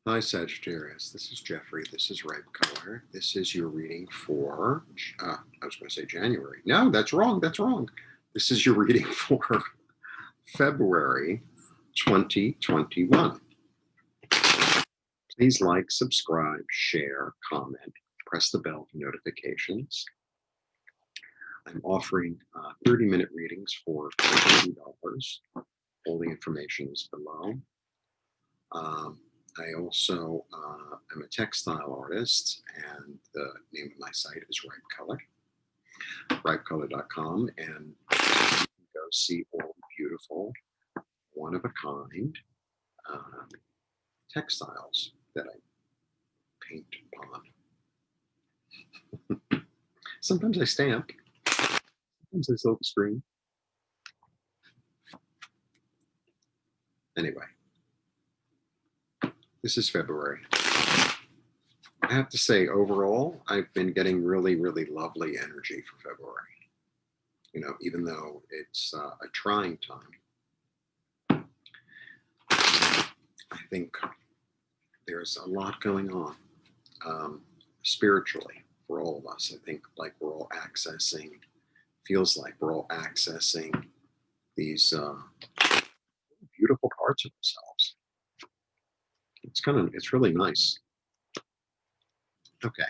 Hi, Sagittarius. This is Jeffrey. This is Ripe Color. This is your reading for, I was going to say January. No, that's wrong. That's wrong. This is your reading for February 2021. Please like, subscribe, share, comment, press the bell for notifications. I'm offering 30-minute readings for $30. All the information is below. I also am a textile artist, and the name of my site is Ripe Color, ripecolor.com, and you can go see all the beautiful, one-of-a-kind textiles that I paint upon. Sometimes I stamp, sometimes I silk screen. Anyway, this is February. I have to say, overall, I've been getting really, really lovely energy for February. You know, even though it's a trying time, I think there's a lot going on spiritually for all of us. I think like we're all accessing, feels like we're all accessing these beautiful parts of ourselves. It's really nice. Okay,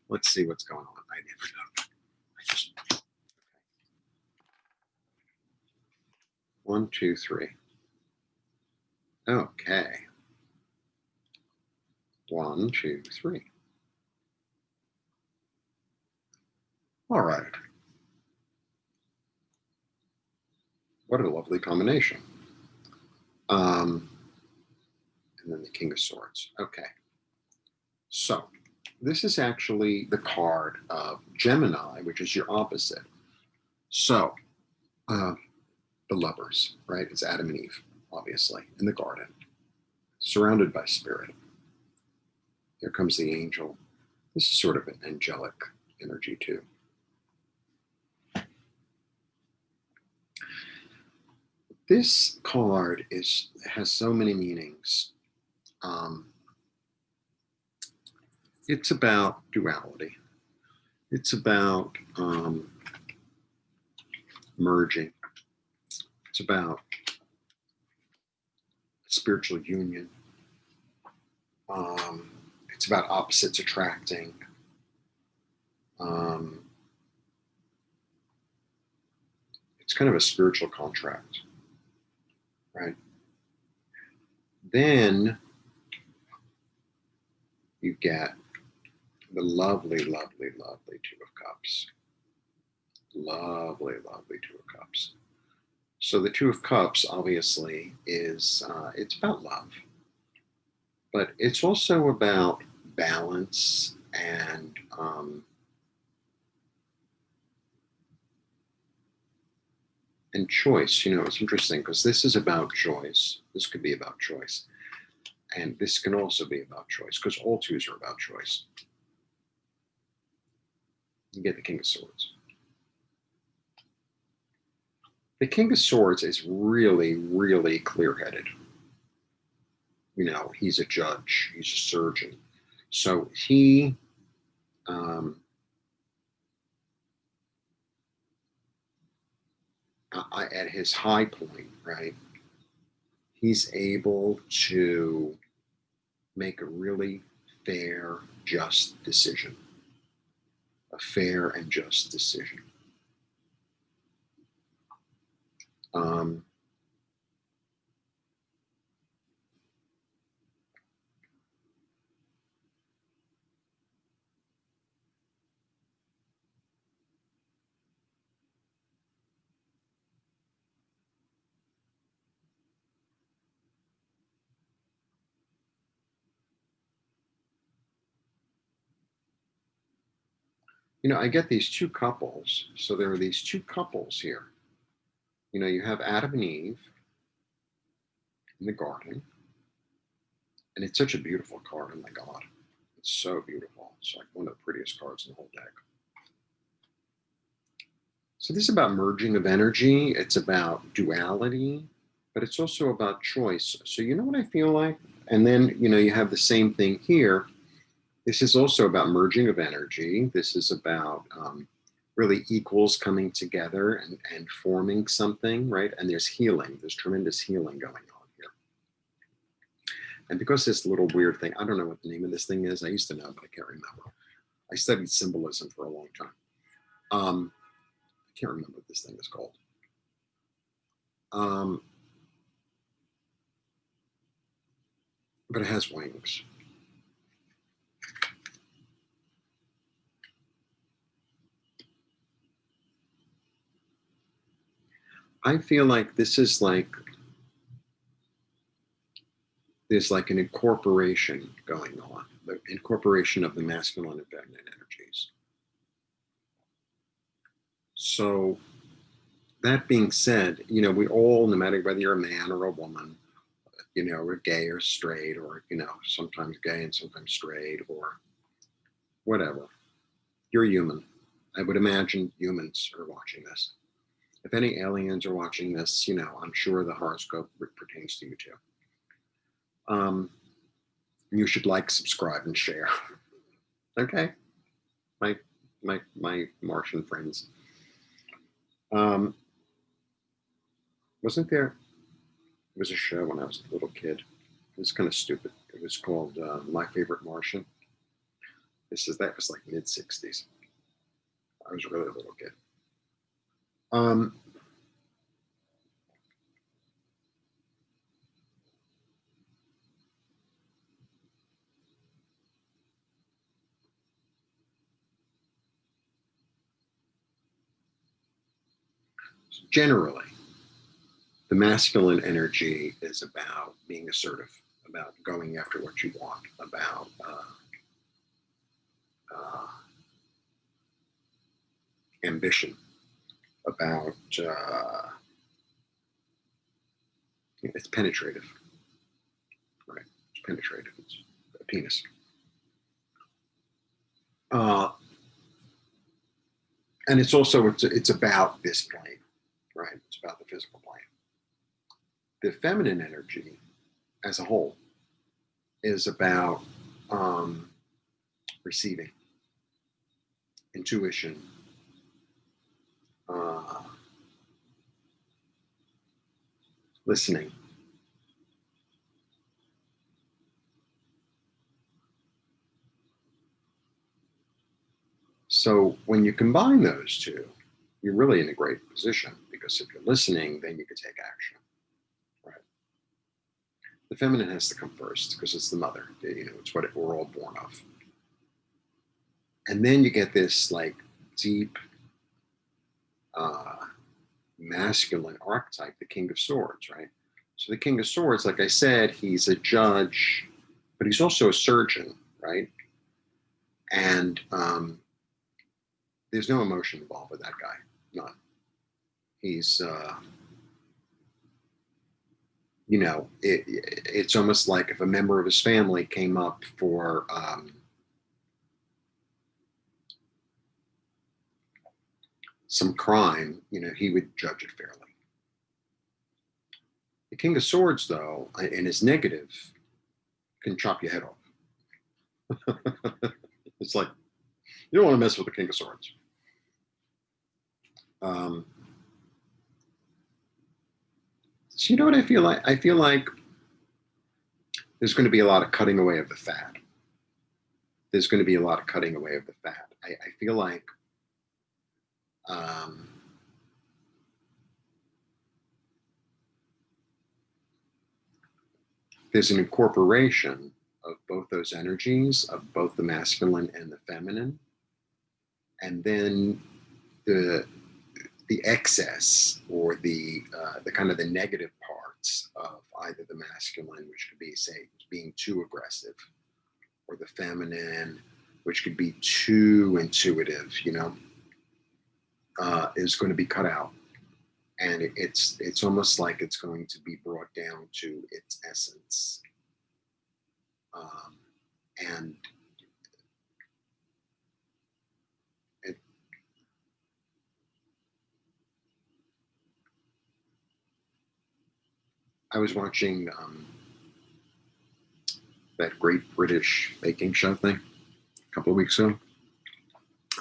let's see what's going on. I never know. Okay. 1, 2, 3. Okay. 1, 2, 3. All right. What a lovely combination. And then the King of Swords. Okay. So this is actually the card of Gemini, which is your opposite. So the lovers, right? It's Adam and Eve, obviously, in the garden, surrounded by spirit. Here comes the angel. This is sort of an angelic energy too. This card has so many meanings. It's about duality. It's about merging. It's about spiritual union. It's about opposites attracting. It's kind of a spiritual contract, right? Then you get the lovely, lovely, lovely Two of Cups. Lovely, lovely Two of Cups. So the Two of Cups, obviously, is it's about love, but it's also about balance and choice. You know, it's interesting because this is about choice. This could be about choice, and this can also be about choice because all twos are about choice. You get the King of Swords. The King of Swords is really, really clear-headed. You know, he's a judge, he's a surgeon. So he at his high point, right, he's able to make a really fair, just decision. A fair and just decision. Um, you know, I get these two couples. So there are these two couples here. You know, you have Adam and Eve in the garden. And it's such a beautiful card. Oh my God. It's so beautiful. It's like one of the prettiest cards in the whole deck. So this is about merging of energy. It's about duality, but it's also about choice. So you know what I feel like? And then, you have the same thing here. This is also about merging of energy. This is about really equals coming together and forming something, right? And there's healing. There's tremendous healing going on here. And because this little weird thing, I don't know what the name of this thing is. I used to know, but I can't remember. I studied symbolism for a long time. I can't remember what this thing is called. But it has wings. I feel like this is like there's like an incorporation going on, the incorporation of the masculine and feminine energies. So that being said, we all, no matter whether you're a man or a woman, or gay or straight, or, sometimes gay and sometimes straight, or whatever, you're human. I would imagine humans are watching this. If any aliens are watching this, I'm sure the horoscope pertains to you too. You should like, subscribe, and share. Okay, my Martian friends. Wasn't there? It was a show when I was a little kid. It was kind of stupid. It was called My Favorite Martian. That was like mid-60s. I was really a little kid. Generally, the masculine energy is about being assertive, about going after what you want, about ambition, about it's penetrative, right? It's penetrative. It's a penis. And it's also it's about this plane, right? It's about the physical plane. The feminine energy, as a whole, is about receiving, intuition, listening. So when you combine those two, you're really in a great position, because if you're listening, then you can take action, right? The feminine has to come first because it's the mother. It's what we're all born of. And then you get this like deep masculine archetype, the King of Swords, right? So the King of Swords, like I said, he's a judge, but he's also a surgeon, right? And there's no emotion involved with that guy, none. He's, it's almost like if a member of his family came up for some crime, he would judge it fairly. The King of Swords, though, in his negative, can chop your head off. It's like, you don't want to mess with the King of Swords. So you know what I feel like? I feel like there's going to be a lot of cutting away of the fat. There's going to be a lot of cutting away of the fat. I feel like there's an incorporation of both those energies, of both the masculine and the feminine. And then the excess, or the kind of the negative parts of either the masculine, which could be, say, being too aggressive, or the feminine, which could be too intuitive, is going to be cut out. And it's almost like it's going to be brought down to its essence. And I was watching that Great British Baking Show thing a couple of weeks ago.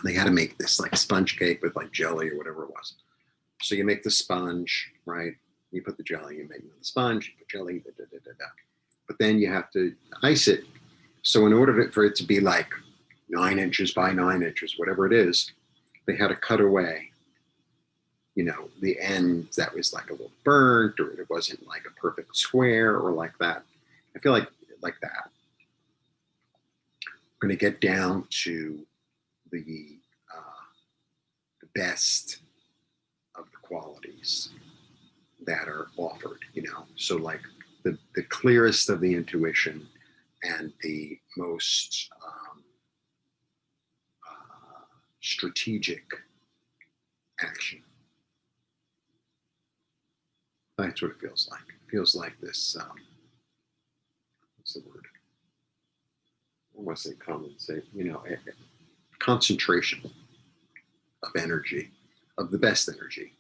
They had to make this like sponge cake with like jelly or whatever it was. So you make the sponge, right? You put the jelly, you make the sponge, you put jelly, da, da, da, da, da. But then you have to ice it. So in order for it to be like 9 inches by 9 inches, whatever it is, they had to cut away, the end that was like a little burnt, or it wasn't like a perfect square or like that. I feel like that. We're going to get down to the best of the qualities that are offered, So like the clearest of the intuition and the most strategic action. That's what it feels like. It feels like this, what's the word? I want to say condensate, concentration of energy, of the best energy,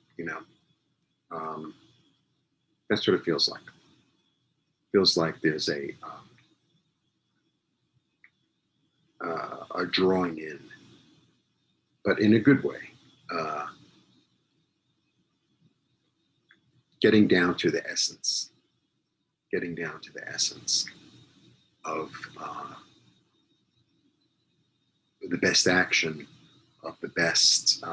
That's what it feels like. It feels like there's a drawing in, but in a good way. Getting down to the essence of the best action, of the best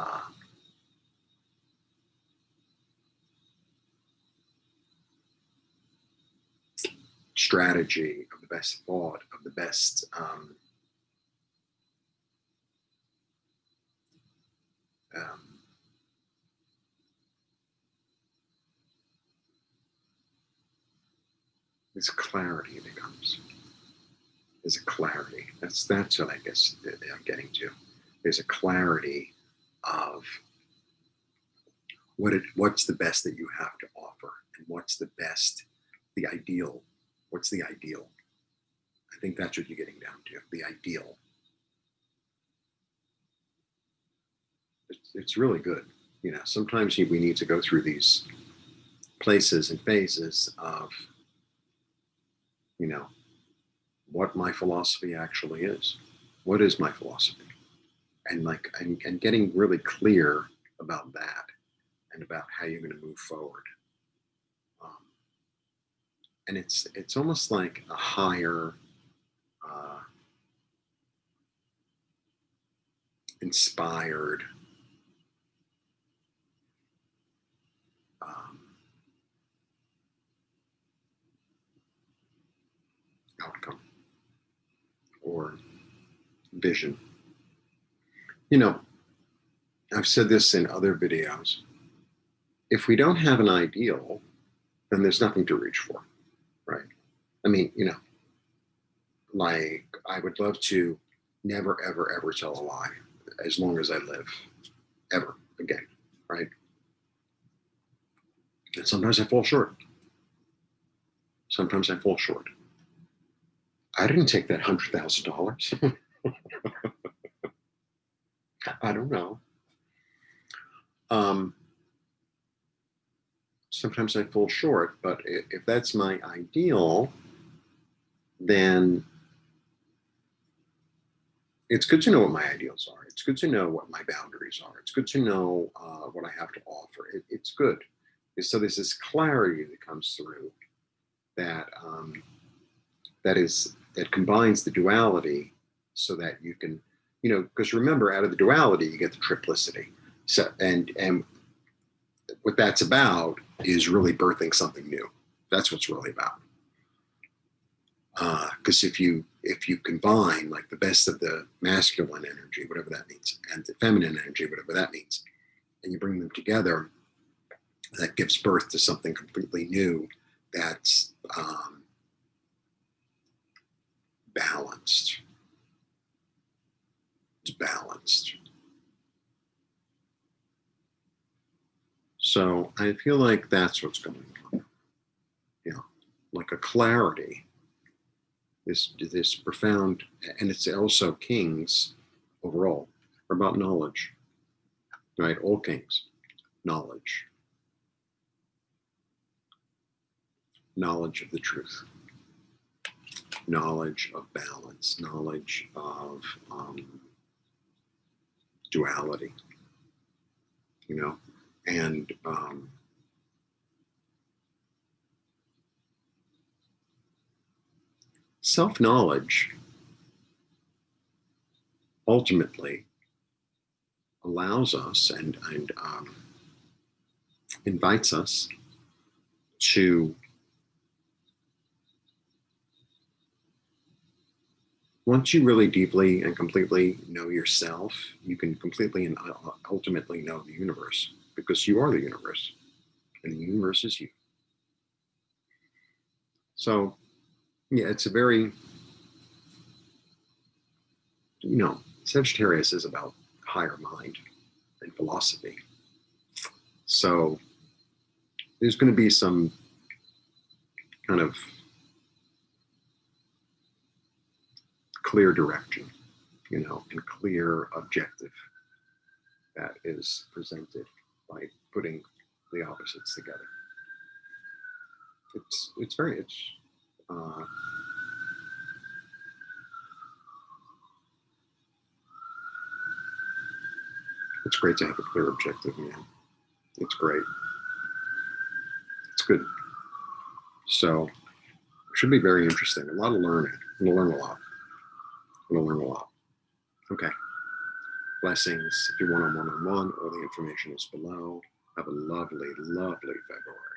strategy, of the best thought, of the best this clarity that comes. There's a clarity. That's what I guess I'm getting to. There's a clarity of what's the best that you have to offer, and what's the best, the ideal. What's the ideal? I think that's what you're getting down to. The ideal. It's really good. Sometimes we need to go through these places and phases of, what my philosophy actually is. What is my philosophy? And getting really clear about that, and about how you're going to move forward. And it's almost like a higher inspired outcome or vision. I've said this in other videos. If we don't have an ideal, then there's nothing to reach for, right? I mean, like I would love to never, ever, ever tell a lie as long as I live, ever again, right? And sometimes I fall short. I didn't take that $100,000. I don't know. Sometimes I fall short, but if that's my ideal, then it's good to know what my ideals are. It's good to know what my boundaries are. It's good to know what I have to offer. It's good. So there's this clarity that comes through that that combines the duality, so that you can, because remember, out of the duality you get the triplicity. So and what that's about is really birthing something new. That's what's really about. Because if you combine like the best of the masculine energy, whatever that means, and the feminine energy, whatever that means, and you bring them together, that gives birth to something completely new that's balanced. It's balanced. So I feel like that's what's going on. Like a clarity. This profound, and it's also kings overall are about knowledge, right? All kings, knowledge of the truth. knowledge of balance, knowledge of duality, you know, and self-knowledge ultimately allows us and invites us to, once you really deeply and completely know yourself, you can completely and ultimately know the universe, because you are the universe and the universe is you. So, yeah, it's a very, Sagittarius is about higher mind and philosophy. So there's going to be some kind of clear direction, and clear objective that is presented by putting the opposites together. Uh, it's great to have a clear objective, man. It's great. It's good. So it should be very interesting. A lot of learning. I'm gonna learn a lot. Okay. Blessings. If you want on one-on-one, all the information is below. Have a lovely, lovely February.